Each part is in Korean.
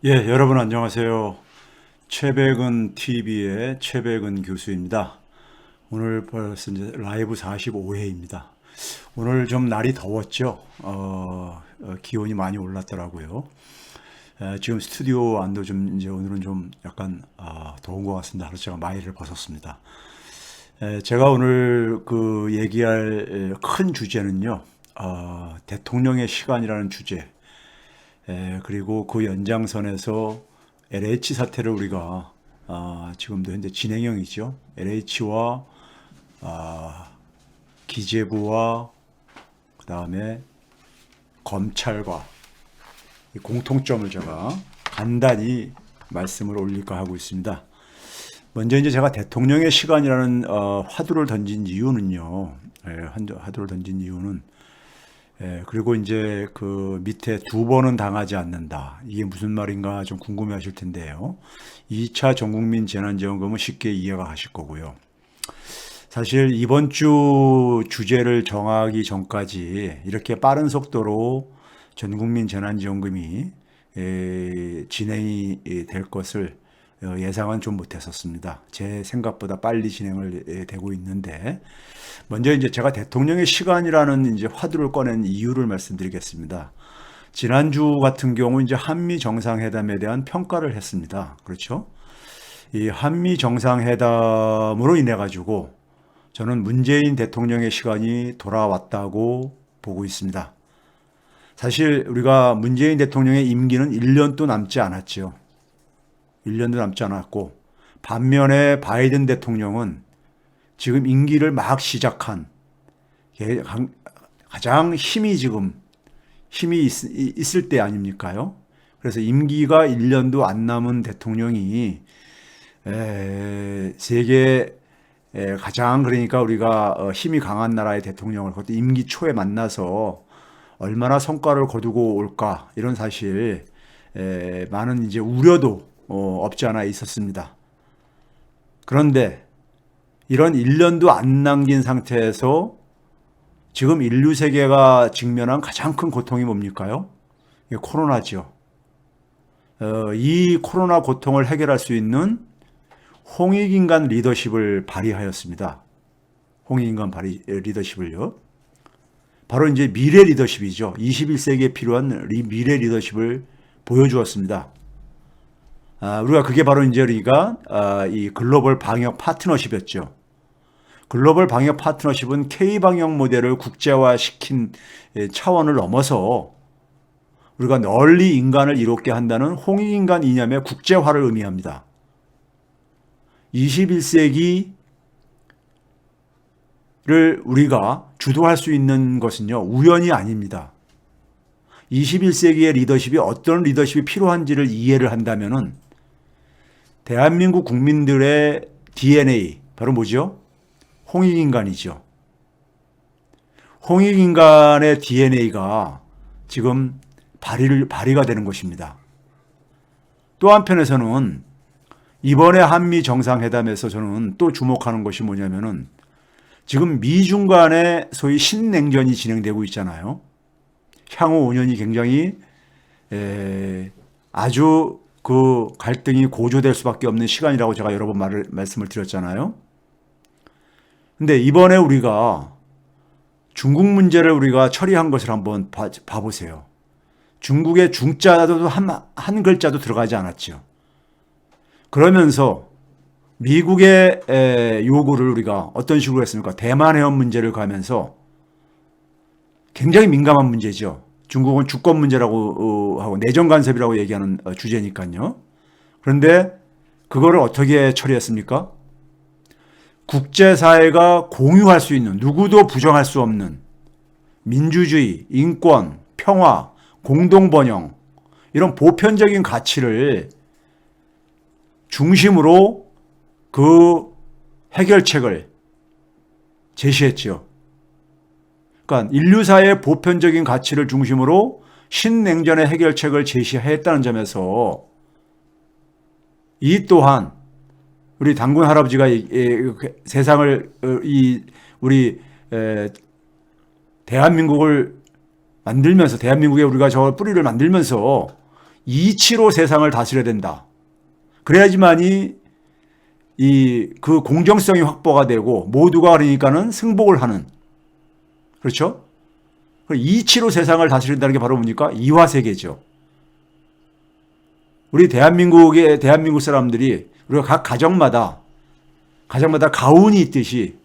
예, 여러분 안녕하세요. 최백은 TV의 최백은 교수입니다. 오늘 벌써 이제 라이브 45회입니다. 오늘 좀 날이 더웠죠. 기온이 많이 올랐더라고요. 지금 스튜디오 안도 좀 이제 오늘은 좀 약간 더운 것 같습니다. 그래서 제가 마이를 벗었습니다. 제가 오늘 그 얘기할 큰 주제는요. 대통령의 시간이라는 주제. 그리고 그 연장선에서 LH 사태를 우리가 지금도 현재 진행형이죠. LH와 기재부와 그다음에 검찰과 이 공통점을 제가 간단히 말씀을 올릴까 하고 있습니다. 먼저 이제 제가 대통령의 시간이라는 화두를 던진 이유는요. 화두를 던진 이유는 그리고 이제 그 밑에 두 번은 당하지 않는다. 이게 무슨 말인가 좀 궁금해 하실 텐데요. 2차 전국민 재난지원금은 쉽게 이해가 가실 거고요. 사실 이번 주 주제를 정하기 전까지 이렇게 빠른 속도로 전국민 재난지원금이 진행이 될 것을 예상은 좀 못했었습니다. 제 생각보다 빨리 진행을 되고 있는데 먼저 이제 제가 대통령의 시간이라는 이제 화두를 꺼낸 이유를 말씀드리겠습니다. 지난주 같은 경우 이제 한미 정상회담에 대한 평가를 했습니다. 그렇죠? 이 한미 정상회담으로 인해 가지고 저는 문재인 대통령의 시간이 돌아왔다고 보고 있습니다. 사실 우리가 문재인 대통령의 임기는 1년도 남지 않았죠. 1년도 남지 않았고 반면에 바이든 대통령은 지금 임기를 막 시작한 가장 힘이 있을 때 아닙니까요? 그래서 임기가 1년도 안 남은 대통령이 세계 가장 그러니까 우리가 힘이 강한 나라의 대통령을 그것도 임기 초에 만나서 얼마나 성과를 거두고 올까 이런 사실 많은 이제 우려도 없지 않아 있었습니다. 그런데 이런 1년도 안 남긴 상태에서 지금 인류 세계가 직면한 가장 큰 고통이 뭡니까요? 이게 코로나죠. 이 코로나 고통을 해결할 수 있는 홍익인간 리더십을 발휘하였습니다. 홍익인간 리더십을요. 바로 이제 미래 리더십이죠. 21세기에 필요한 미래 리더십을 보여주었습니다. 우리가 그게 바로 이제 우리가 이 글로벌 방역 파트너십이었죠. 글로벌 방역 파트너십은 K 방역 모델을 국제화시킨 차원을 넘어서 우리가 널리 인간을 이롭게 한다는 홍익인간 이념의 국제화를 의미합니다. 21세기를 우리가 주도할 수 있는 것은요, 우연이 아닙니다. 21세기의 리더십이 어떤 리더십이 필요한지를 이해를 한다면은 대한민국 국민들의 DNA, 바로 뭐죠? 홍익인간이죠. 홍익인간의 DNA가 지금 발휘가 되는 것입니다. 또 한편에서는 이번에 한미 정상회담에서 저는 또 주목하는 것이 뭐냐면은 지금 미중 간의 소위 신냉전이 진행되고 있잖아요. 향후 5년이 굉장히 아주 그 갈등이 고조될 수밖에 없는 시간이라고 제가 여러 번 말씀을 드렸잖아요. 근데 이번에 우리가 중국 문제를 우리가 처리한 것을 한번 봐보세요. 중국의 중자도 한 글자도 들어가지 않았죠. 그러면서 미국의 요구를 우리가 어떤 식으로 했습니까? 대만 해협 문제를 가면서 굉장히 민감한 문제죠. 중국은 주권 문제라고 하고 내정 간섭이라고 얘기하는 주제니까요. 그런데 그거를 어떻게 처리했습니까? 국제사회가 공유할 수 있는 누구도 부정할 수 없는 민주주의, 인권, 평화, 공동번영 이런 보편적인 가치를 중심으로 그 해결책을 제시했죠. 그러니까 인류사의 보편적인 가치를 중심으로 신냉전의 해결책을 제시했다는 점에서 이 또한 우리 단군 할아버지가 세상을 우리 대한민국을 만들면서 대한민국에 우리가 저 뿌리를 만들면서 이치로 세상을 다스려야 된다. 그래야지만이 그 공정성이 확보가 되고 모두가 그러니까는 승복을 하는, 그렇죠? 이치로 세상을 다스린다는 게 바로 뭡니까? 이화세계죠. 우리 대한민국 사람들이 우리가 각 가정마다 가훈이 있듯이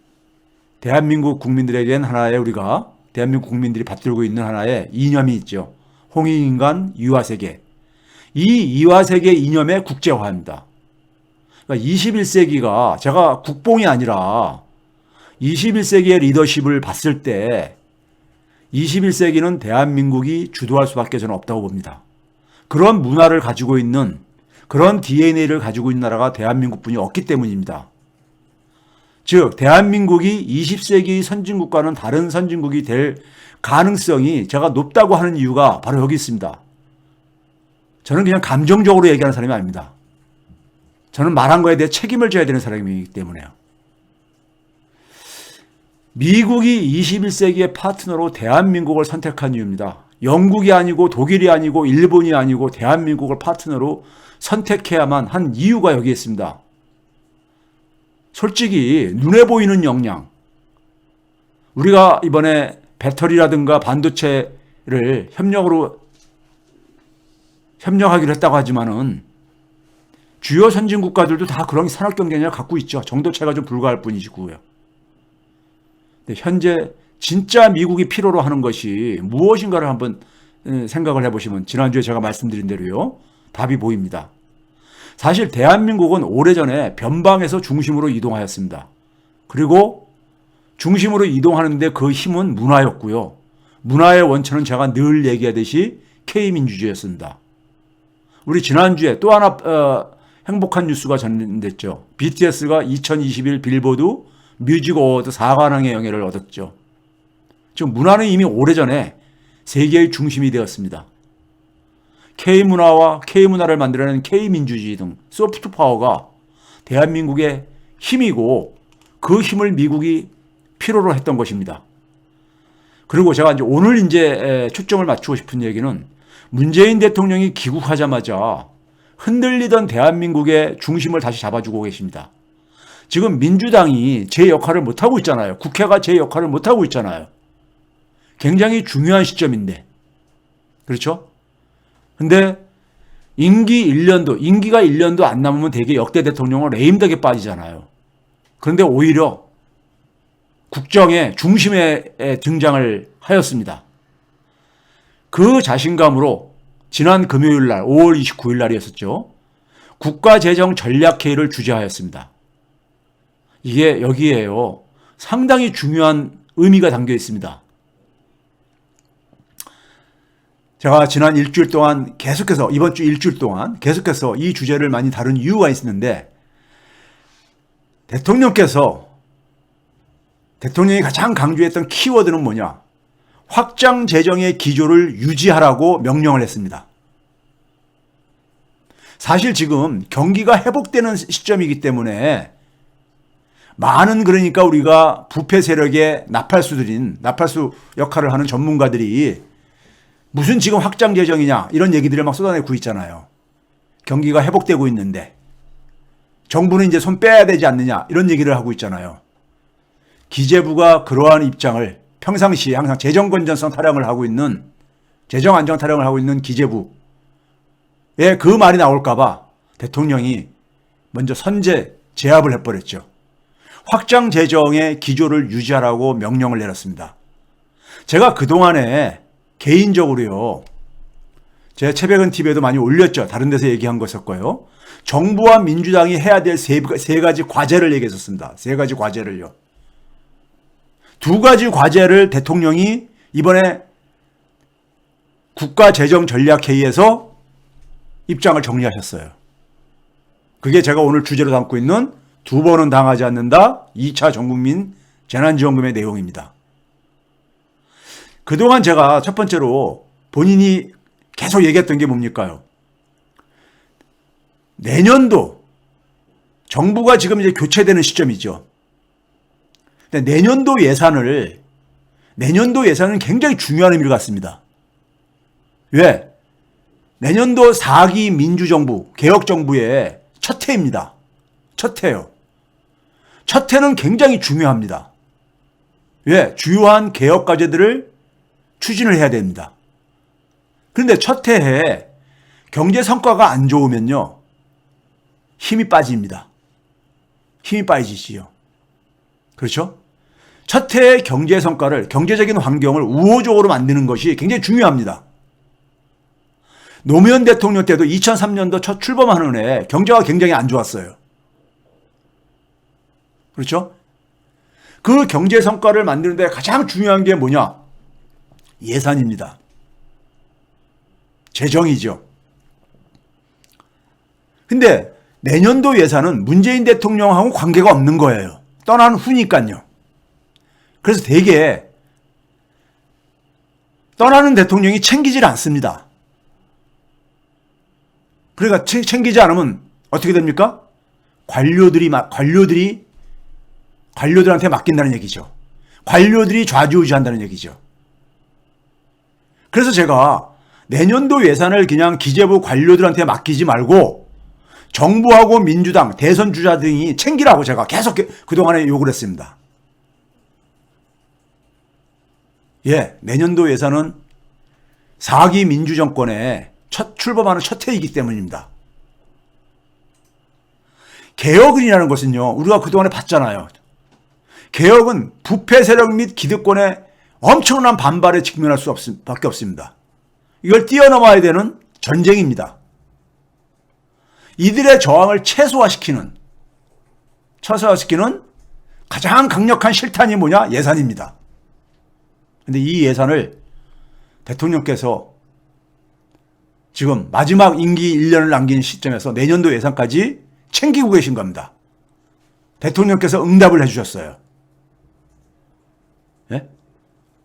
대한민국 국민들에겐 하나의 우리가 대한민국 국민들이 받들고 있는 하나의 이념이 있죠. 홍익인간 유화세계. 이 이화세계 이념의 국제화입니다. 그러니까 21세기가 제가 국뽕이 아니라 21세기의 리더십을 봤을 때 21세기는 대한민국이 주도할 수밖에 저는 없다고 봅니다. 그런 문화를 가지고 있는, 그런 DNA를 가지고 있는 나라가 대한민국뿐이 없기 때문입니다. 즉 대한민국이 20세기 선진국과는 다른 선진국이 될 가능성이 제가 높다고 하는 이유가 바로 여기 있습니다. 저는 그냥 감정적으로 얘기하는 사람이 아닙니다. 저는 말한 거에 대해 책임을 져야 되는 사람이기 때문에요. 미국이 21세기의 파트너로 대한민국을 선택한 이유입니다. 영국이 아니고 독일이 아니고 일본이 아니고 대한민국을 파트너로 선택해야만 한 이유가 여기 있습니다. 솔직히 눈에 보이는 역량, 우리가 이번에 배터리라든가 반도체를 협력하기로 했다고 하지만은 주요 선진 국가들도 다 그런 산업 경쟁력을 갖고 있죠. 정도 차이가 좀 불과할 뿐이고요. 근데 현재 진짜 미국이 필요로 하는 것이 무엇인가를 한번 생각을 해보시면 지난주에 제가 말씀드린 대로요. 답이 보입니다. 사실 대한민국은 오래전에 변방에서 중심으로 이동하였습니다. 그리고 중심으로 이동하는데 그 힘은 문화였고요. 문화의 원천은 제가 늘 얘기하듯이 K민주주의였습니다. 우리 지난주에 또 하나 행복한 뉴스가 전됐죠. BTS가 2021 빌보드 뮤직 어워드 4관왕의 영예를 얻었죠. 즉 문화는 이미 오래전에 세계의 중심이 되었습니다. K문화와 K문화를 만들어낸 K민주주의 등 소프트 파워가 대한민국의 힘이고 그 힘을 미국이 필요로 했던 것입니다. 그리고 제가 오늘 초점을 맞추고 싶은 얘기는 문재인 대통령이 귀국하자마자 흔들리던 대한민국의 중심을 다시 잡아주고 계십니다. 지금 민주당이 제 역할을 못하고 있잖아요. 국회가 제 역할을 못하고 있잖아요. 굉장히 중요한 시점인데. 그렇죠? 근데 임기가 1년도 안 남으면 되게 역대 대통령은 레임덕에 빠지잖아요. 그런데 오히려 국정의 중심에 등장을 하였습니다. 그 자신감으로 지난 금요일 날 5월 29일 날이었었죠. 국가재정전략회의를 주재하였습니다. 이게 여기에요. 상당히 중요한 의미가 담겨 있습니다. 제가 지난 일주일 동안 계속해서 이번 주 일주일 동안 계속해서 이 주제를 많이 다룬 이유가 있는데 대통령이 가장 강조했던 키워드는 뭐냐? 확장 재정의 기조를 유지하라고 명령을 했습니다. 사실 지금 경기가 회복되는 시점이기 때문에 많은 그러니까 우리가 부패 세력의 나팔수 역할을 하는 전문가들이 무슨 지금 확장 재정이냐 이런 얘기들을 막 쏟아내고 있잖아요. 경기가 회복되고 있는데 정부는 이제 손 빼야 되지 않느냐 이런 얘기를 하고 있잖아요. 기재부가 그러한 입장을 평상시에 항상 재정 건전성 타령을 하고 있는 재정 안정 타령을 하고 있는 기재부에 그 말이 나올까봐 대통령이 먼저 선제 제압을 해버렸죠. 확장 재정의 기조를 유지하라고 명령을 내렸습니다. 제가 그동안에 개인적으로요. 제 최백은 TV에도 많이 올렸죠. 다른 데서 얘기한 것이었고요. 정부와 민주당이 해야 될 세 가지 과제를 얘기했었습니다. 세 가지 과제를요. 두 가지 과제를 대통령이 이번에 국가재정전략회의에서 입장을 정리하셨어요. 그게 제가 오늘 주제로 담고 있는 두 번은 당하지 않는다 2차 전국민 재난지원금의 내용입니다. 그동안 제가 첫 번째로 본인이 계속 얘기했던 게 뭡니까요? 내년도 정부가 지금 이제 교체되는 시점이죠. 근데 내년도 예산은 굉장히 중요한 의미를 갖습니다. 왜? 내년도 4기 민주정부, 개혁정부의 첫 해입니다. 첫 해요. 첫 해는 굉장히 중요합니다. 왜? 주요한 개혁 과제들을 추진을 해야 됩니다. 그런데 첫 해에 경제 성과가 안 좋으면요, 힘이 빠집니다. 힘이 빠지지요. 그렇죠? 첫 해의 경제 성과를, 경제적인 환경을 우호적으로 만드는 것이 굉장히 중요합니다. 노무현 대통령 때도 2003년도 첫 출범하는 해 경제가 굉장히 안 좋았어요. 그렇죠? 그 경제 성과를 만드는 데 가장 중요한 게 뭐냐? 예산입니다. 재정이죠. 근데 내년도 예산은 문재인 대통령하고 관계가 없는 거예요. 떠난 후니까요. 그래서 대개 떠나는 대통령이 챙기질 않습니다. 그러니까 챙기지 않으면 어떻게 됩니까? 관료들한테 맡긴다는 얘기죠. 관료들이 좌지우지한다는 얘기죠. 그래서 제가 내년도 예산을 그냥 기재부 관료들한테 맡기지 말고 정부하고 민주당, 대선 주자 등이 챙기라고 제가 계속 그동안에 요구를 했습니다. 예, 내년도 예산은 4기 민주정권의 출범하는 첫 해이기 때문입니다. 개혁이라는 것은요, 우리가 그동안에 봤잖아요. 개혁은 부패 세력 및 기득권의 엄청난 반발에 직면할 수밖에 없습니다. 이걸 뛰어넘어야 되는 전쟁입니다. 이들의 저항을 최소화시키는 가장 강력한 실탄이 뭐냐? 예산입니다. 그런데 이 예산을 대통령께서 지금 마지막 임기 1년을 남긴 시점에서 내년도 예산까지 챙기고 계신 겁니다. 대통령께서 응답을 해주셨어요. 예?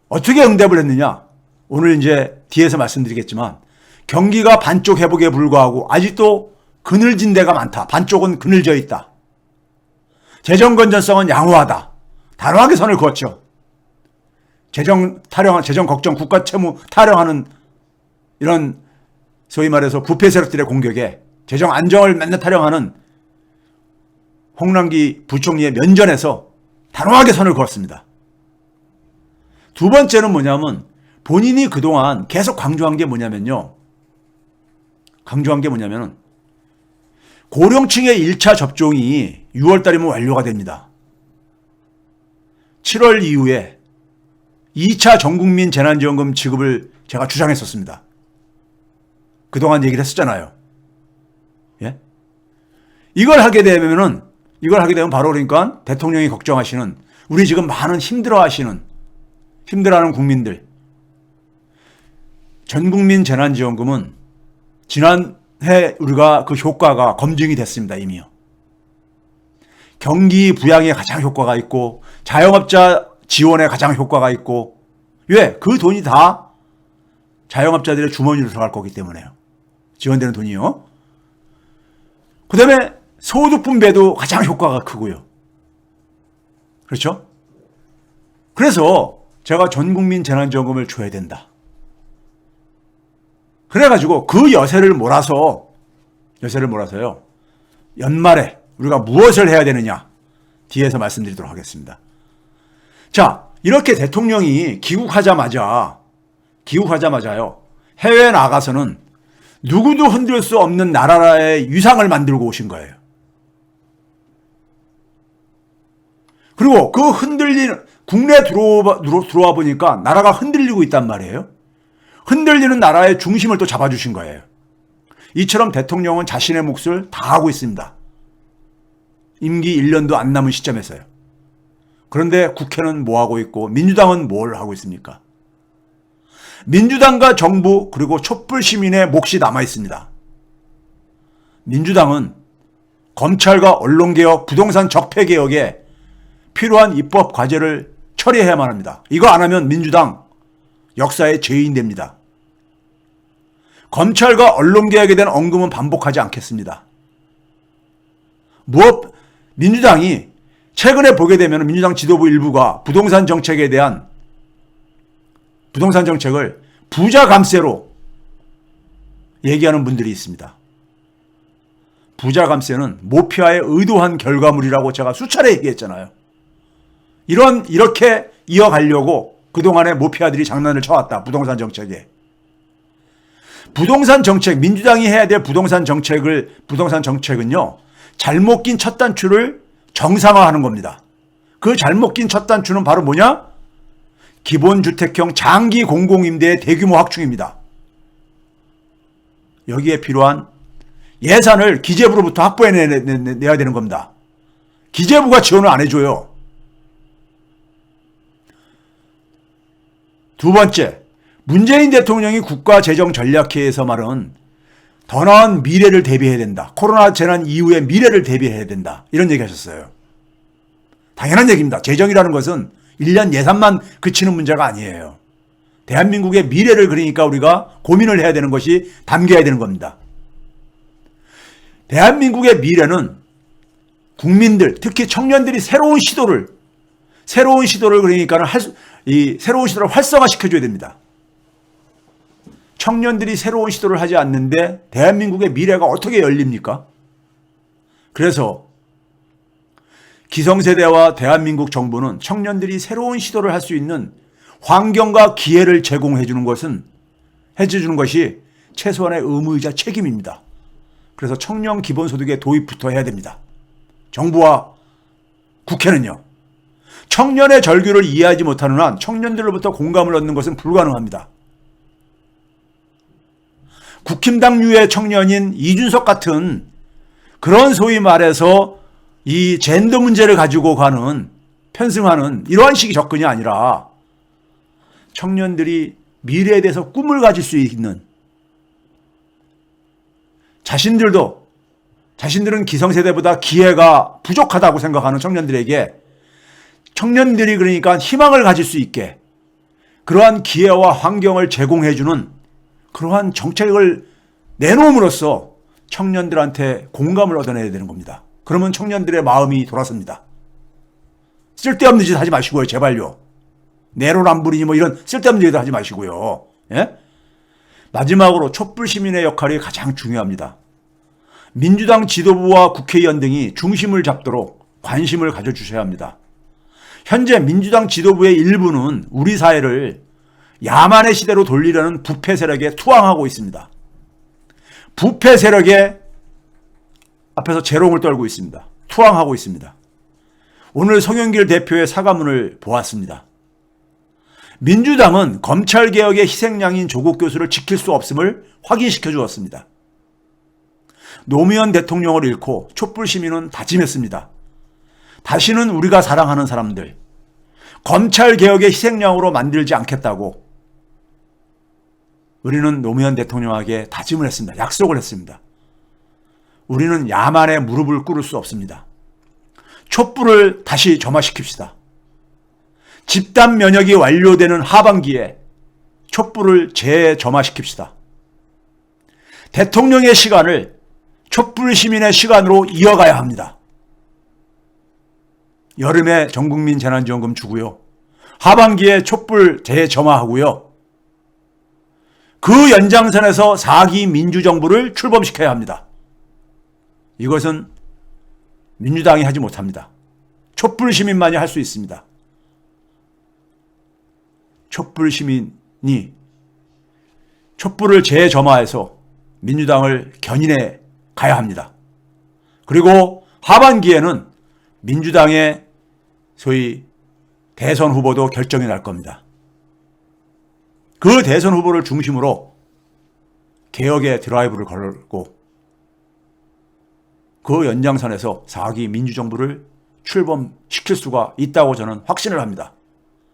어떻게 응답을 했느냐? 오늘 이제 뒤에서 말씀드리겠지만 경기가 반쪽 회복에 불과하고 아직도 그늘진 데가 많다. 반쪽은 그늘져 있다. 재정 건전성은 양호하다. 단호하게 선을 그었죠. 재정 걱정, 국가 채무 타령하는 이런 소위 말해서 부패 세력들의 공격에 재정 안정을 맨날 타령하는 홍남기 부총리의 면전에서 단호하게 선을 그었습니다. 두 번째는 뭐냐면 본인이 그동안 계속 강조한 게 뭐냐면요. 고령층의 1차 접종이 6월 달이면 완료가 됩니다. 7월 이후에 2차 전국민 재난지원금 지급을 제가 주장했었습니다. 그동안 얘기를 했었잖아요. 예? 이걸 하게 되면 바로 그러니까 대통령이 걱정하시는 우리 지금 많은 힘들어하는 국민들, 전국민 재난지원금은 지난해 우리가 그 효과가 검증이 됐습니다. 이미요. 경기 부양에 가장 효과가 있고 자영업자 지원에 가장 효과가 있고 왜? 그 돈이 다 자영업자들의 주머니로 들어갈 거기 때문에요. 지원되는 돈이요. 그 다음에 소득 분배도 가장 효과가 크고요. 그렇죠? 그래서 제가 전국민 재난지원금을 줘야 된다. 그래가지고 그 여세를 몰아서요. 연말에 우리가 무엇을 해야 되느냐 뒤에서 말씀드리도록 하겠습니다. 자, 이렇게 대통령이 귀국하자마자요. 해외에 나가서는 누구도 흔들 수 없는 나라의 위상을 만들고 오신 거예요. 그리고 그 국내에 들어와 보니까 나라가 흔들리고 있단 말이에요. 흔들리는 나라의 중심을 또 잡아주신 거예요. 이처럼 대통령은 자신의 몫을 다 하고 있습니다. 임기 1년도 안 남은 시점에서요. 그런데 국회는 뭐 하고 있고 민주당은 뭘 하고 있습니까? 민주당과 정부 그리고 촛불 시민의 몫이 남아 있습니다. 민주당은 검찰과 언론개혁, 부동산 적폐개혁에 필요한 입법 과제를 처리해야만 합니다. 이거 안 하면 민주당 역사의 죄인 됩니다. 검찰과 언론개혁에 대한 언급은 반복하지 않겠습니다. 민주당이 최근에 보게 되면 민주당 지도부 일부가 부동산 정책을 부자 감세로 얘기하는 분들이 있습니다. 부자 감세는 모피아의 의도한 결과물이라고 제가 수차례 얘기했잖아요. 이렇게 이어가려고 그동안에 모피아들이 장난을 쳐왔다. 부동산 정책에. 부동산 정책, 민주당이 해야 될 부동산 정책은요, 잘못 낀 첫 단추를 정상화하는 겁니다. 그 잘못 낀 첫 단추는 바로 뭐냐? 기본주택형 장기 공공임대의 대규모 확충입니다. 여기에 필요한 예산을 기재부로부터 확보해내야 되는 겁니다. 기재부가 지원을 안 해줘요. 두 번째, 문재인 대통령이 국가재정전략회에서 말은 더 나은 미래를 대비해야 된다. 코로나 재난 이후의 미래를 대비해야 된다. 이런 얘기 하셨어요. 당연한 얘기입니다. 재정이라는 것은 1년 예산만 그치는 문제가 아니에요. 대한민국의 미래를 그러니까 우리가 고민을 해야 되는 것이 담겨야 되는 겁니다. 대한민국의 미래는 국민들, 특히 청년들이 새로운 시도를 그러니까 새로운 시도를 활성화시켜줘야 됩니다. 청년들이 새로운 시도를 하지 않는데 대한민국의 미래가 어떻게 열립니까? 그래서 기성세대와 대한민국 정부는 청년들이 새로운 시도를 할 수 있는 환경과 기회를 제공해주는 것이 최소한의 의무이자 책임입니다. 그래서 청년 기본소득의 도입부터 해야 됩니다. 정부와 국회는요. 청년의 절규를 이해하지 못하는 한 청년들로부터 공감을 얻는 것은 불가능합니다. 국힘당류의 청년인 이준석 같은 그런 소위 말해서 이 젠더 문제를 가지고 편승하는 이러한 식의 접근이 아니라 청년들이 미래에 대해서 꿈을 가질 수 있는 자신들은 기성세대보다 기회가 부족하다고 생각하는 청년들이 그러니까 희망을 가질 수 있게 그러한 기회와 환경을 제공해주는 그러한 정책을 내놓음으로써 청년들한테 공감을 얻어내야 되는 겁니다. 그러면 청년들의 마음이 돌아섭니다. 쓸데없는 짓 하지 마시고요. 제발요. 내로남불이니 이런 쓸데없는 짓 하지 마시고요. 예? 마지막으로 촛불시민의 역할이 가장 중요합니다. 민주당 지도부와 국회의원 등이 중심을 잡도록 관심을 가져주셔야 합니다. 현재 민주당 지도부의 일부는 우리 사회를 야만의 시대로 돌리려는 부패 세력에 투항하고 있습니다. 부패 세력의 앞에서 재롱을 떨고 있습니다. 투항하고 있습니다. 오늘 송영길 대표의 사과문을 보았습니다. 민주당은 검찰개혁의 희생양인 조국 교수를 지킬 수 없음을 확인시켜 주었습니다. 노무현 대통령을 잃고 촛불시민은 다짐했습니다. 다시는 우리가 사랑하는 사람들, 검찰개혁의 희생양으로 만들지 않겠다고 우리는 노무현 대통령에게 다짐을 했습니다. 약속을 했습니다. 우리는 야만에 무릎을 꿇을 수 없습니다. 촛불을 다시 점화시킵시다. 집단 면역이 완료되는 하반기에 촛불을 재점화시킵시다. 대통령의 시간을 촛불 시민의 시간으로 이어가야 합니다. 여름에 전국민 재난지원금 주고요. 하반기에 촛불 재점화하고요. 그 연장선에서 4기 민주정부를 출범시켜야 합니다. 이것은 민주당이 하지 못합니다. 촛불 시민만이 할 수 있습니다. 촛불 시민이 촛불을 재점화해서 민주당을 견인해 가야 합니다. 그리고 하반기에는 민주당의 소위 대선 후보도 결정이 날 겁니다. 그 대선 후보를 중심으로 개혁의 드라이브를 걸고 그 연장선에서 4기 민주정부를 출범시킬 수가 있다고 저는 확신을 합니다.